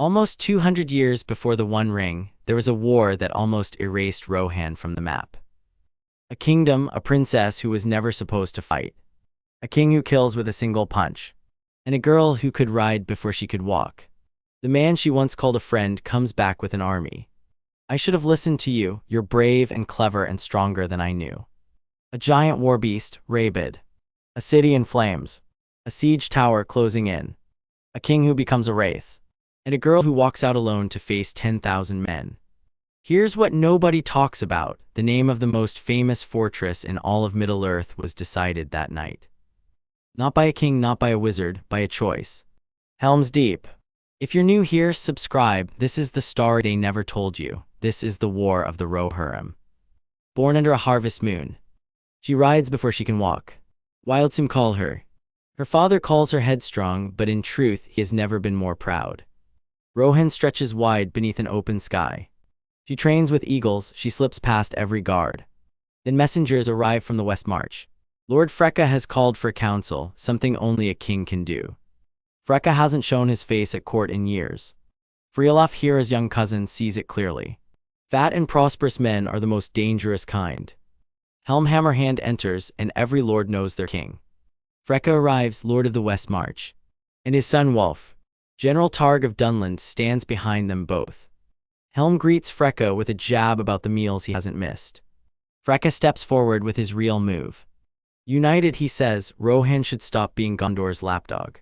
Almost 200 years before the One Ring, there was a war that almost erased Rohan from the map. A kingdom, a princess who was never supposed to fight. A king who kills with a single punch. And a girl who could ride before she could walk. The man she once called a friend comes back with an army. I should have listened to you, you're brave and clever and stronger than I knew. A giant war beast, rabid. A city in flames. A siege tower closing in. A king who becomes a wraith. And a girl who walks out alone to face 10,000 men. Here's what nobody talks about. The name of the most famous fortress in all of Middle-earth was decided that night. Not by a king, not by a wizard, by a choice. Helm's Deep. If you're new here, subscribe. This is the story they never told you. This is the War of the Rohirrim. Born under a harvest moon. She rides before she can walk. Wildsim call her. Her father calls her headstrong, but in truth he has never been more proud. Rohan stretches wide beneath an open sky. She trains with eagles, she slips past every guard. Then messengers arrive from the West March. Lord Freka has called for counsel, something only a king can do. Freka hasn't shown his face at court in years. Friolaf, Hira's young cousin, sees it clearly. Fat and prosperous men are the most dangerous kind. Helm Hammerhand enters, and every lord knows their king. Freka arrives, lord of the West March. And his son Wulf, General Targ of Dunland, stands behind them both. Helm greets Freka with a jab about the meals he hasn't missed. Freka steps forward with his real move. United, he says, Rohan should stop being Gondor's lapdog.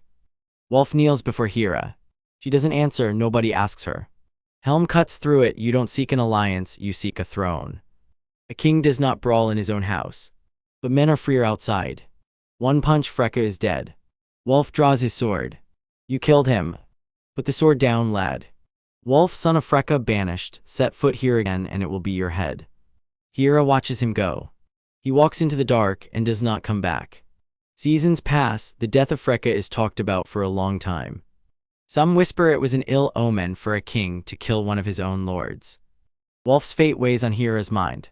Wulf kneels before Hira. She doesn't answer, nobody asks her. Helm cuts through it, you don't seek an alliance, you seek a throne. A king does not brawl in his own house. But men are freer outside. One punch, Freka is dead. Wulf draws his sword. You killed him. Put the sword down, lad. Wulf, son of Freka, banished, set foot here again and it will be your head. Hira watches him go. He walks into the dark and does not come back. Seasons pass, the death of Freka is talked about for a long time. Some whisper it was an ill omen for a king to kill one of his own lords. Wulf's fate weighs on Hira's mind.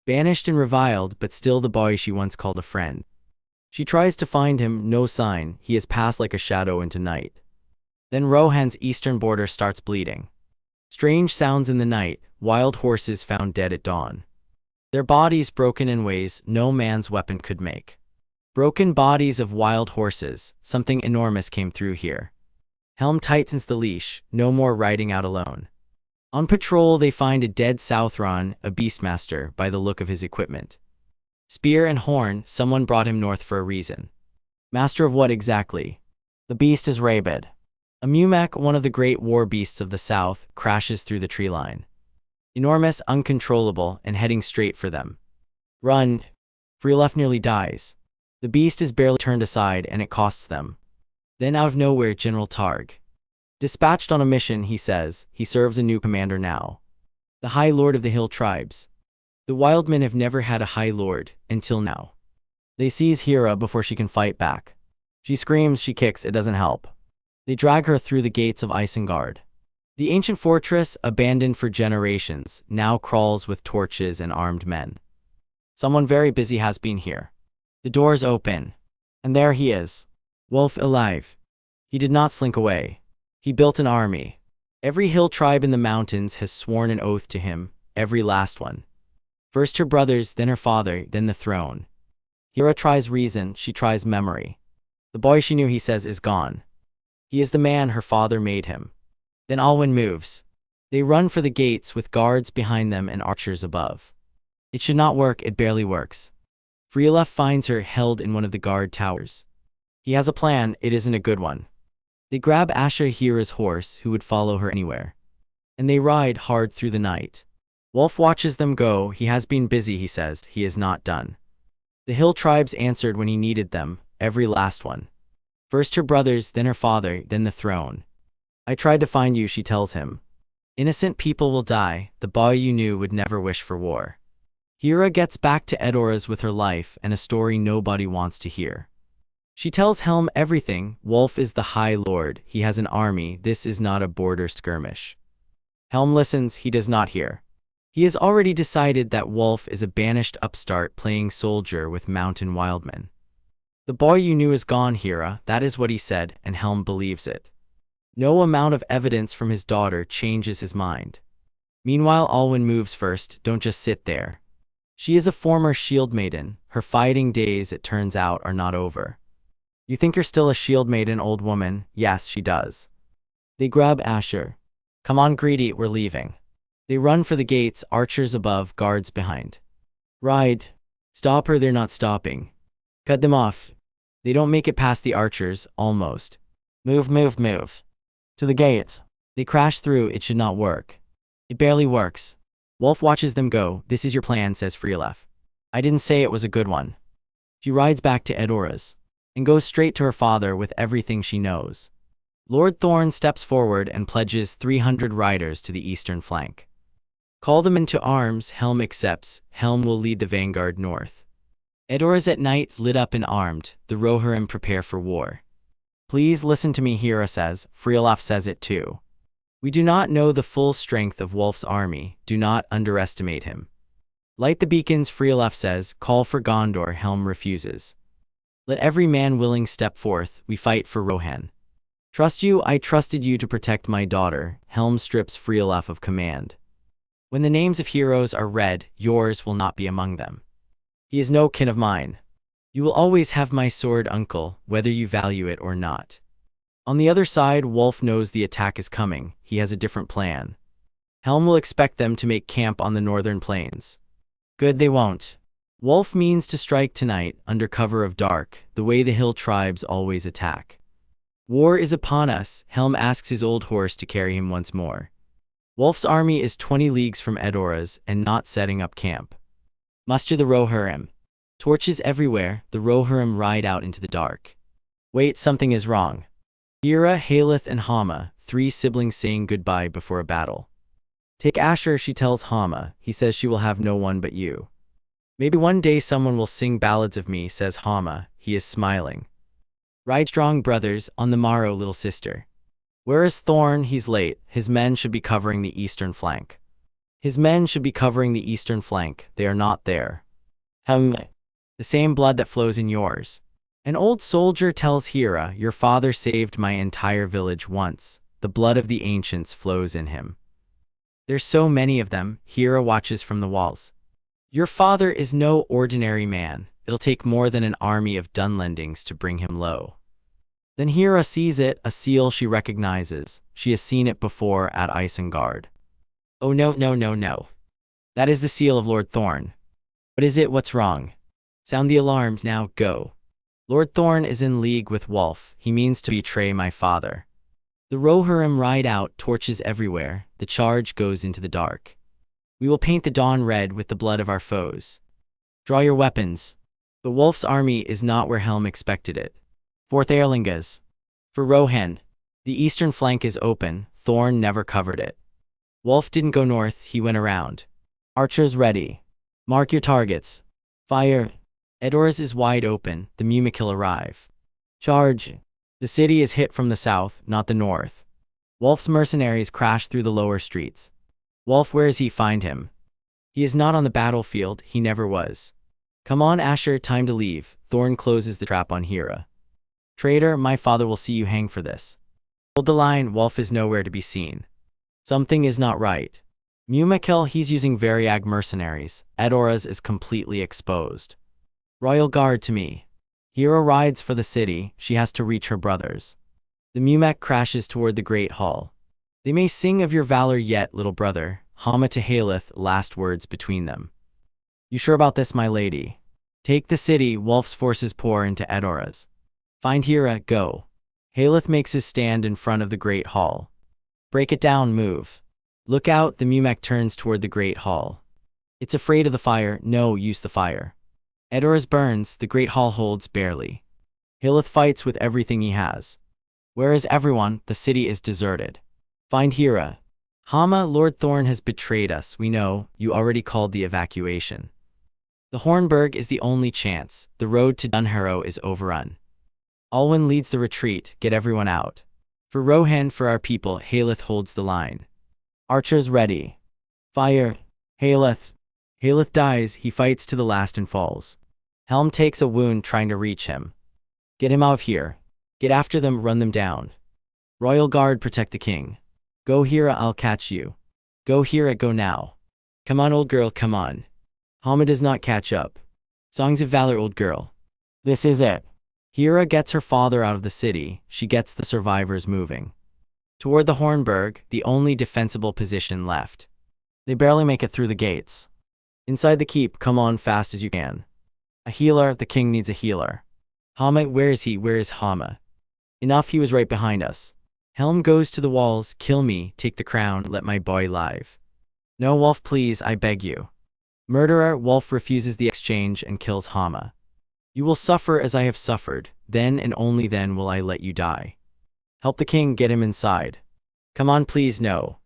Banished and reviled, but still the boy she once called a friend. She tries to find him, no sign, he has passed like a shadow into night. Then Rohan's eastern border starts bleeding. Strange sounds in the night, wild horses found dead at dawn. Their bodies broken in ways no man's weapon could make. Broken bodies of wild horses, something enormous came through here. Helm tightens the leash, no more riding out alone. On patrol they find a dead Southron, a beastmaster, by the look of his equipment. Spear and horn, someone brought him north for a reason. Master of what exactly? The beast is rabid. A Mumak, one of the great war beasts of the south, crashes through the tree line. Enormous, uncontrollable, and heading straight for them. Run! Friolaf nearly dies. The beast is barely turned aside and it costs them. Then out of nowhere, General Targ. Dispatched on a mission, he says, he serves a new commander now. The High Lord of the Hill Tribes. The Wildmen have never had a High Lord, until now. They seize Hira before she can fight back. She screams, she kicks, it doesn't help. They drag her through the gates of Isengard. The ancient fortress, abandoned for generations, now crawls with torches and armed men. Someone very busy has been here. The doors open. And there he is. Wulf alive. He did not slink away. He built an army. Every hill tribe in the mountains has sworn an oath to him, every last one. First her brothers, then her father, then the throne. Hira tries reason, she tries memory. The boy she knew, he says, is gone. He is the man her father made him. Then Alwyn moves. They run for the gates with guards behind them and archers above. It should not work, it barely works. Friolaf finds her held in one of the guard towers. He has a plan, it isn't a good one. They grab Asha, Hira's horse, who would follow her anywhere. And they ride hard through the night. Wulf watches them go, he has been busy, he says, he is not done. The hill tribes answered when he needed them, every last one. First her brothers, then her father, then the throne. I tried to find you, she tells him. Innocent people will die, the boy you knew would never wish for war. Hira gets back to Edoras with her life and a story nobody wants to hear. She tells Helm everything, Wulf is the High Lord, he has an army, this is not a border skirmish. Helm listens, he does not hear. He has already decided that Wulf is a banished upstart playing soldier with mountain wildmen. The boy you knew is gone, Hira, that is what he said, and Helm believes it. No amount of evidence from his daughter changes his mind. Meanwhile, Alwyn moves first. Don't just sit there. She is a former shield maiden. Her fighting days, it turns out, are not over. You think you're still a shield maiden, old woman? Yes, she does. They grab Asher. Come on, greedy, we're leaving. They run for the gates, archers above, guards behind. Ride. Stop her, they're not stopping. Cut them off. They don't make it past the archers, almost. Move, move, move. To the gates. They crash through, it should not work. It barely works. Wolf watches them go. This is your plan, says Friolef. I didn't say it was a good one. She rides back to Edora's and goes straight to her father with everything she knows. Lord Thorn steps forward and pledges 300 riders to the eastern flank. Call them into arms. Helm accepts. Helm will lead the vanguard north. Edora's at night, lit up and armed. The Rohirrim prepare for war. Please listen to me, Hera says. Friolaf says it too. We do not know the full strength of Wolf's army. Do not underestimate him. Light the beacons, Friolaf says. Call for Gondor. Helm refuses. Let every man willing step forth. We fight for Rohan. Trust you, I trusted you to protect my daughter. Helm strips Friolaf of command. When the names of heroes are read, yours will not be among them. He is no kin of mine. You will always have my sword, uncle, whether you value it or not. On the other side, Wolf knows the attack is coming. He has a different plan. Helm will expect them to make camp on the northern plains. Good, they won't. Wolf means to strike tonight, under cover of dark, the way the hill tribes always attack. War is upon us. Helm asks his old horse to carry him once more. Wolf's army is 20 leagues from Edora's and not setting up camp. Muster the Rohirrim. Torches everywhere, the Rohirrim ride out into the dark. Wait, something is wrong. Hera, Haleth, and Hama, 3 siblings saying goodbye before a battle. Take Asher, she tells Hama. He says she will have no one but you. Maybe one day someone will sing ballads of me, says Hama. He is smiling. Ride strong, brothers, on the morrow, little sister. Where is Thorn? He's late. His men should be covering the eastern flank. His men should be covering the eastern flank. They are not there. The same blood that flows in yours. An old soldier tells Hera, your father saved my entire village once. The blood of the ancients flows in him. There's so many of them. Hera watches from the walls. Your father is no ordinary man. It'll take more than an army of Dunlendings to bring him low. Then Hera sees it, a seal she recognizes. She has seen it before at Isengard. Oh no, no, no, no. That is the seal of Lord Thorn. What is it? What's wrong? Sound the alarms now, go. Lord Thorn is in league with Wolf. He means to betray my father. The Rohirrim ride out, torches everywhere. The charge goes into the dark. We will paint the dawn red with the blood of our foes. Draw your weapons. But Wolf's army is not where Helm expected it. 4th Erlingas. For Rohan. The eastern flank is open. Thorn never covered it. Wolf didn't go north, he went around. Archers ready. Mark your targets. Fire. Edora's is wide open. The Mumakil arrive. Charge. The city is hit from the south, not the north. Wolf's mercenaries crash through the lower streets. Wolf, where is he? Find him. He is not on the battlefield. He never was. Come on, Asher, time to leave. Thorn closes the trap on Hera. Traitor, my father will see you hang for this. Hold the line. Wolf is nowhere to be seen. Something is not right. Mumakil, he's using Variag mercenaries. Edora's is completely exposed. Royal Guard to me. Hera rides for the city. She has to reach her brothers. The Mumak crashes toward the Great Hall. They may sing of your valor yet, little brother. Hama to Haleth, last words between them. You sure about this, my lady? Take the city. Wolf's forces pour into Edora's. Find Hera, go. Haleth makes his stand in front of the Great Hall. Break it down, move. Look out, the Mumak turns toward the Great Hall. It's afraid of the fire. No, use the fire. Edora's burns, the Great Hall holds barely. Haleth fights with everything he has. Where is everyone? The city is deserted. Find Hera. Hama, Lord Thorn has betrayed us, we know. You already called the evacuation. The Hornburg is the only chance. The road to Dunharrow is overrun. Alwyn leads the retreat. Get everyone out. For Rohan, for our people, Haleth holds the line. Archers ready. Fire. Haleth. Haleth dies. He fights to the last and falls. Helm takes a wound trying to reach him. Get him out of here. Get after them, run them down. Royal Guard, protect the king. Go Hera, I'll catch you. Go Hera, go now. Come on, old girl, come on. Hama does not catch up. Songs of valor, old girl. This is it. Hera gets her father out of the city. She gets the survivors moving toward the Hornburg, the only defensible position left. They barely make it through the gates. Inside the keep, come on fast as you can. A healer, the king needs a healer. Hama, where is he? Where is Hama? Enough, he was right behind us. Helm goes to the walls, kill me, take the crown, let my boy live. No, Wolf, please, I beg you. Murderer, Wolf refuses the exchange and kills Hama. You will suffer as I have suffered, then and only then will I let you die. Help the king, get him inside. Come on, please, no.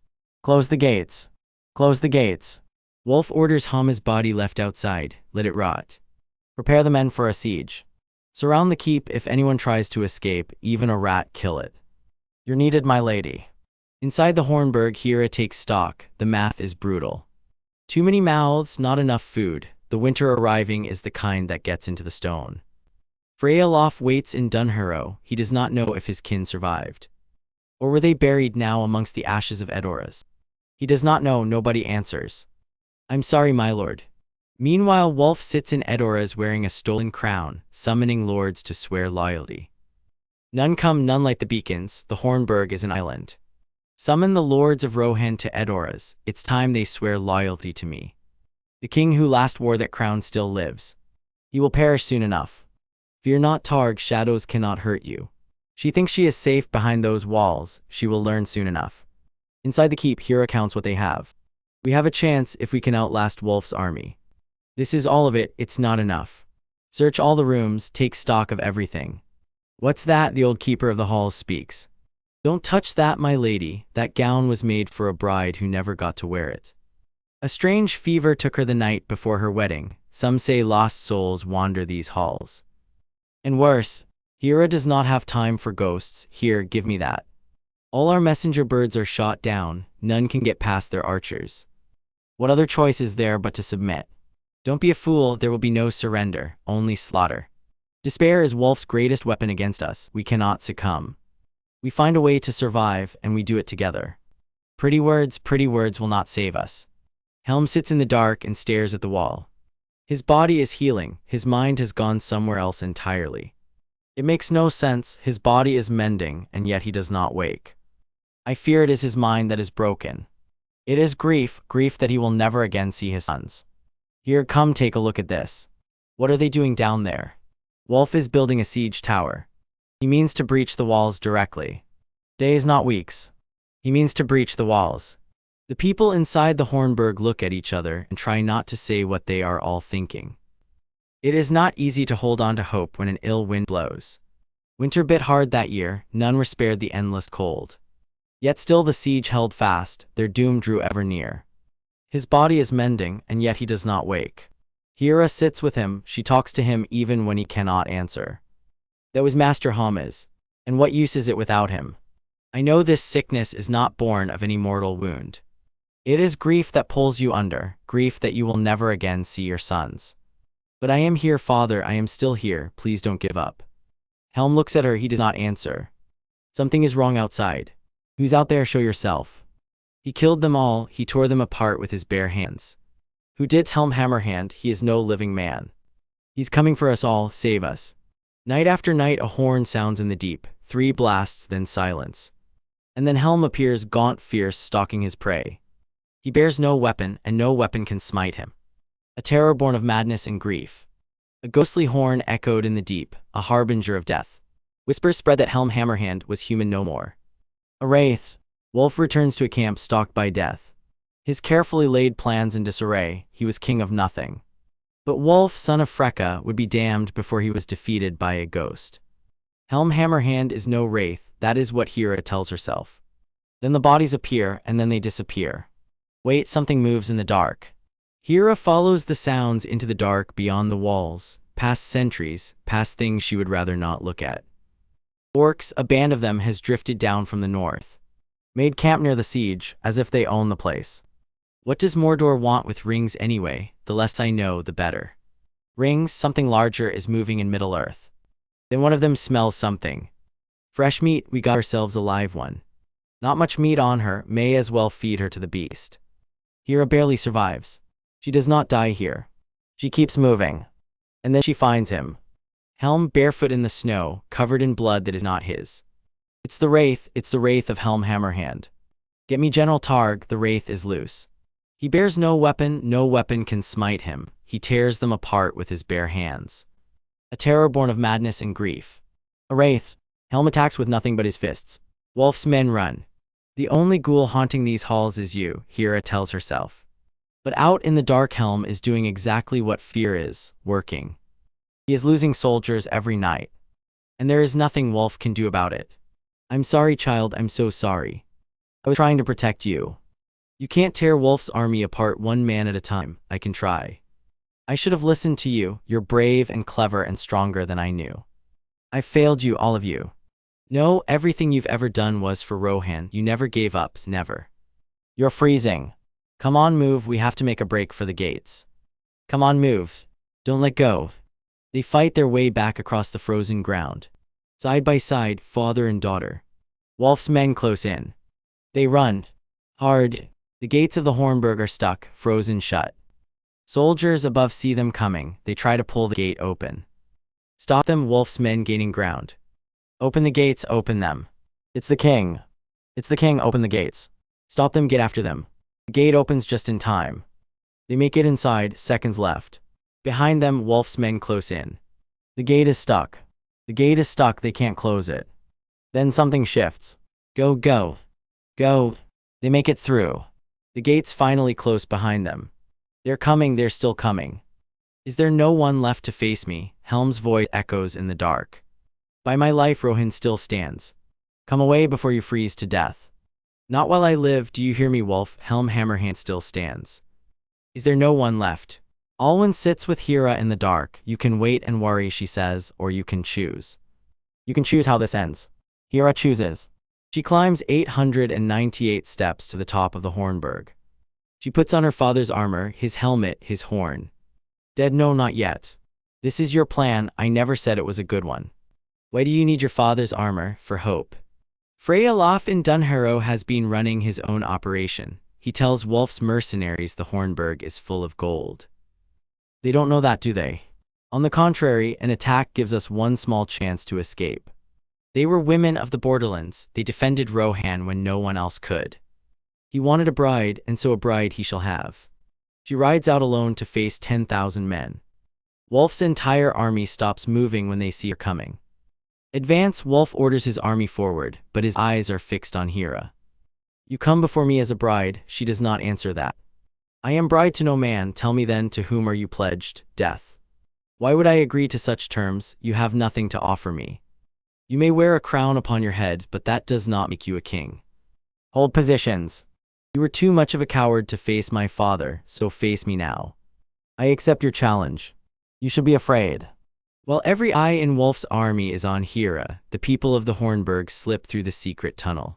Close the gates. Close the gates. Wolf orders Hama's body left outside, let it rot. Prepare the men for a siege. Surround the keep, if anyone tries to escape, even a rat, kill it. You're needed, my lady. Inside the Hornburg, Hera takes stock, the math is brutal. Too many mouths, not enough food, the winter arriving is the kind that gets into the stone. Freyalof waits in Dunharrow, he does not know if his kin survived. Or were they buried now amongst the ashes of Edoras? He does not know, nobody answers. I'm sorry, my lord. Meanwhile, Wolf sits in Edoras wearing a stolen crown, summoning lords to swear loyalty. None come, none light the beacons, the Hornburg is an island. Summon the lords of Rohan to Edoras, it's time they swear loyalty to me. The king who last wore that crown still lives. He will perish soon enough. Fear not, Targ, shadows cannot hurt you. She thinks she is safe behind those walls, she will learn soon enough. Inside the keep, Hera counts what they have. We have a chance if we can outlast Wolf's army. This is all of it, it's not enough. Search all the rooms, take stock of everything. What's that? The old keeper of the halls speaks. Don't touch that, my lady, that gown was made for a bride who never got to wear it. A strange fever took her the night before her wedding, some say lost souls wander these halls. And worse, Hera does not have time for ghosts, here, give me that. All our messenger birds are shot down, none can get past their archers. What other choice is there but to submit? Don't be a fool, there will be no surrender, only slaughter. Despair is Wolf's greatest weapon against us, we cannot succumb. We find a way to survive, and we do it together. Pretty words will not save us. Helm sits in the dark and stares at the wall. His body is healing, his mind has gone somewhere else entirely. It makes no sense, his body is mending, and yet he does not wake. I fear it is his mind that is broken. It is grief that he will never again see his sons. Here, come take a look at this. What are they doing down there? Wolf is building a siege tower. He means to breach the walls directly. Days, not weeks. He means to breach the walls. The people inside the Hornburg look at each other and try not to say what they are all thinking. It is not easy to hold on to hope when an ill wind blows. Winter bit hard that year, none were spared the endless cold. Yet still the siege held fast, their doom drew ever near. His body is mending, and yet he does not wake. Hera sits with him, she talks to him even when he cannot answer. That was Master Hama's, and what use is it without him? I know this sickness is not born of any mortal wound. It is grief that pulls you under, grief that you will never again see your sons. But I am here, father, I am still here, please don't give up. Helm looks at her, he does not answer. Something is wrong outside. Who's out there? Show yourself. He killed them all, he tore them apart with his bare hands. Who did? Helm Hammerhand, he is no living man. He's coming for us all, save us. Night after night a horn sounds in the deep, 3 blasts, then silence. And then Helm appears, gaunt, fierce, stalking his prey. He bears no weapon, and no weapon can smite him. A terror born of madness and grief. A ghostly horn echoed in the deep, a harbinger of death. Whispers spread that Helm Hammerhand was human no more. A wraith. Wolf returns to a camp stalked by death. His carefully laid plans in disarray, he was king of nothing. But Wolf, son of Freka, would be damned before he was defeated by a ghost. Helm Hammerhand is no wraith, that is what Hera tells herself. Then the bodies appear, and then they disappear. Wait, something moves in the dark. Hera follows the sounds into the dark beyond the walls, past sentries, past things she would rather not look at. Orcs, a band of them, has drifted down from the north. Made camp near the siege, as if they own the place. What does Mordor want with rings anyway? The less I know, the better. Rings, something larger is moving in Middle-earth. Then one of them smells something. Fresh meat, we got ourselves a live one. Not much meat on her, may as well feed her to the beast. Hera barely survives. She does not die here. She keeps moving. And then she finds him. Helm barefoot in the snow, covered in blood that is not his. It's the wraith of Helm Hammerhand. Get me General Targ, the wraith is loose. He bears no weapon can smite him. He tears them apart with his bare hands. A terror born of madness and grief. A wraith. Helm attacks with nothing but his fists. Wolf's men run. The only ghoul haunting these halls is you, Hera tells herself. But out in the dark, Helm is doing exactly what fear is, working. He is losing soldiers every night. And there is nothing Wolf can do about it. I'm sorry, child, I'm so sorry. I was trying to protect you. You can't tear Wolf's army apart one man at a time. I can try. I should have listened to you. You're brave and clever and stronger than I knew. I failed you, all of you. No, everything you've ever done was for Rohan. You never gave up, never. You're freezing. Come on, move, we have to make a break for the gates. Come on, move. Don't let go. They fight their way back across the frozen ground. Side by side, father and daughter. Wolf's men close in. They run. Hard. The gates of the Hornburg are stuck, frozen shut. Soldiers above see them coming. They try to pull the gate open. Stop them, Wolf's men gaining ground. Open the gates, open them. It's the king. It's the king, open the gates. Stop them, get after them. The gate opens just in time. They make it inside, seconds left. Behind them, Wolf's men close in. The gate is stuck. The gate is stuck, they can't close it. Then something shifts. Go, go. Go. They make it through. The gate's finally close behind them. They're coming, they're still coming. Is there no one left to face me? Helm's voice echoes in the dark. By my life, Rohan still stands. Come away before you freeze to death. Not while I live, do you hear me, Wolf? Helm Hammerhand still stands. Is there no one left? Alwyn sits with Hera in the dark. You can wait and worry, she says, or you can choose. You can choose how this ends. Hera chooses. She climbs 898 steps to the top of the Hornburg. She puts on her father's armor, his helmet, his horn. Dead? No, not yet. This is your plan, I never said it was a good one. Why do you need your father's armor? For hope. Freyalaf in Dunharrow has been running his own operation. He tells Wolf's mercenaries the Hornburg is full of gold. They don't know that, do they? On the contrary, an attack gives us one small chance to escape. They were women of the borderlands. They defended Rohan when no one else could. He wanted a bride, and so a bride he shall have. She rides out alone to face 10,000 men. Wolf's entire army stops moving when they see her coming. Advance, Wolf orders his army forward, but his eyes are fixed on Hera. You come before me as a bride, she does not answer that. I am bride to no man, tell me then to whom are you pledged? Death. Why would I agree to such terms? You have nothing to offer me. You may wear a crown upon your head, but that does not make you a king. Hold positions. You were too much of a coward to face my father, so face me now. I accept your challenge. You shall be afraid. While every eye in Wolf's army is on Hera, the people of the Hornburg slip through the secret tunnel.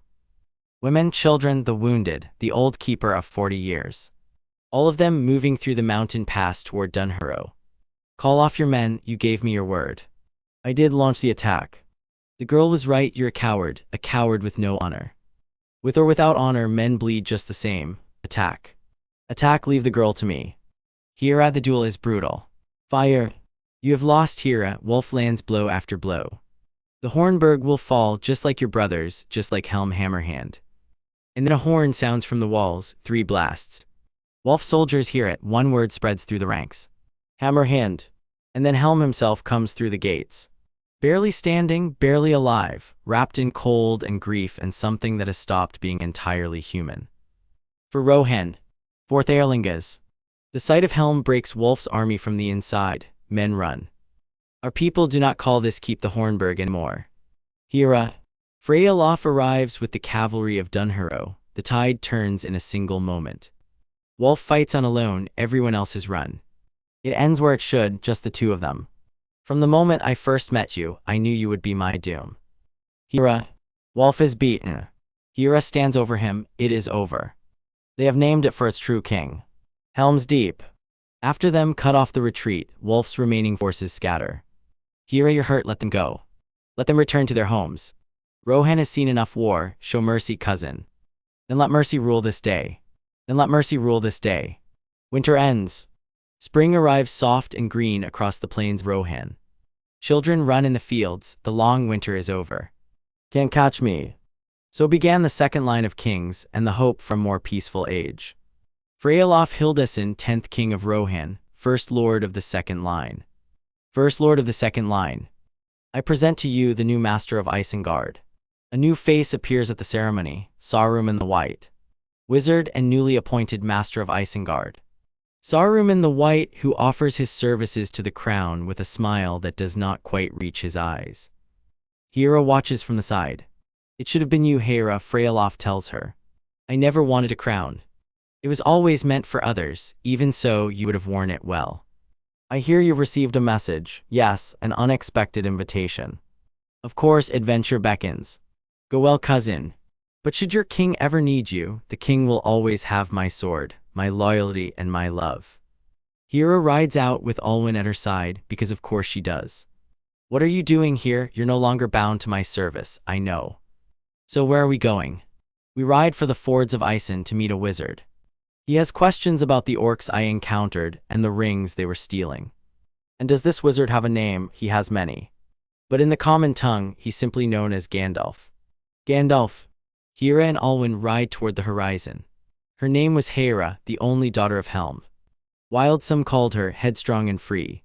Women, children, the wounded, the old keeper of 40 years. All of them moving through the mountain pass toward Dunharrow. Call off your men, you gave me your word. I did launch the attack. The girl was right, you're a coward with no honor. With or without honor, men bleed just the same. Attack. Attack, leave the girl to me. Hera, the duel is brutal. Fire. You have lost, Hera. Wolf lands blow after blow. The Hornburg will fall just like your brothers, just like Helm Hammerhand. And then a horn sounds from the walls, 3 blasts. Wolf soldiers hear it, one word spreads through the ranks. Hammerhand. And then Helm himself comes through the gates. Barely standing, barely alive, wrapped in cold and grief and something that has stopped being entirely human. For Rohan. 4th Erlingas. The sight of Helm breaks Wolf's army from the inside. Men run. Our people do not call this keep the Hornburg anymore. Hera. Freyalaf arrives with the cavalry of Dunharrow. The tide turns in a single moment. Wolf fights on alone, everyone else has run. It ends where it should, just the 2 of them. From the moment I first met you, I knew you would be my doom. Hera. Wolf is beaten. Hera stands over him, it is over. They have named it for its true king. Helm's Deep. After them cut off the retreat, Wolf's remaining forces scatter. Hera, you're hurt, let them go. Let them return to their homes. Rohan has seen enough war, show mercy, cousin. Then let mercy rule this day. Then let mercy rule this day. Winter ends. Spring arrives soft and green across the plains of Rohan. Children run in the fields, the long winter is over. Can't catch me. So began the second line of kings and the hope for a more peaceful age. Freyolaf Hildason, 10th king of Rohan, first lord of the second line. First lord of the second line. I present to you the new master of Isengard. A new face appears at the ceremony, Saruman the White. Wizard and newly appointed master of Isengard. Saruman the White, who offers his services to the crown with a smile that does not quite reach his eyes. Hera watches from the side. It should have been you, Hera, Freyolaf tells her. I never wanted a crown. It was always meant for others, even so you would have worn it well. I hear you've received a message, yes, an unexpected invitation. Of course, adventure beckons. Go well, cousin. But should your king ever need you, the king will always have my sword, my loyalty, and my love. Hera rides out with Olwen at her side, because of course she does. What are you doing here? You're no longer bound to my service, I know. So where are we going? We ride for the fords of Isen to meet a wizard. He has questions about the orcs I encountered and the rings they were stealing. And does this wizard have a name? He has many. But in the common tongue, he's simply known as Gandalf. Gandalf. Hera and Olwen ride toward the horizon. Her name was Hera, the only daughter of Helm. Wild some called her headstrong and free.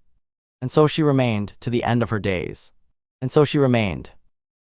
And so she remained, to the end of her days. And so she remained.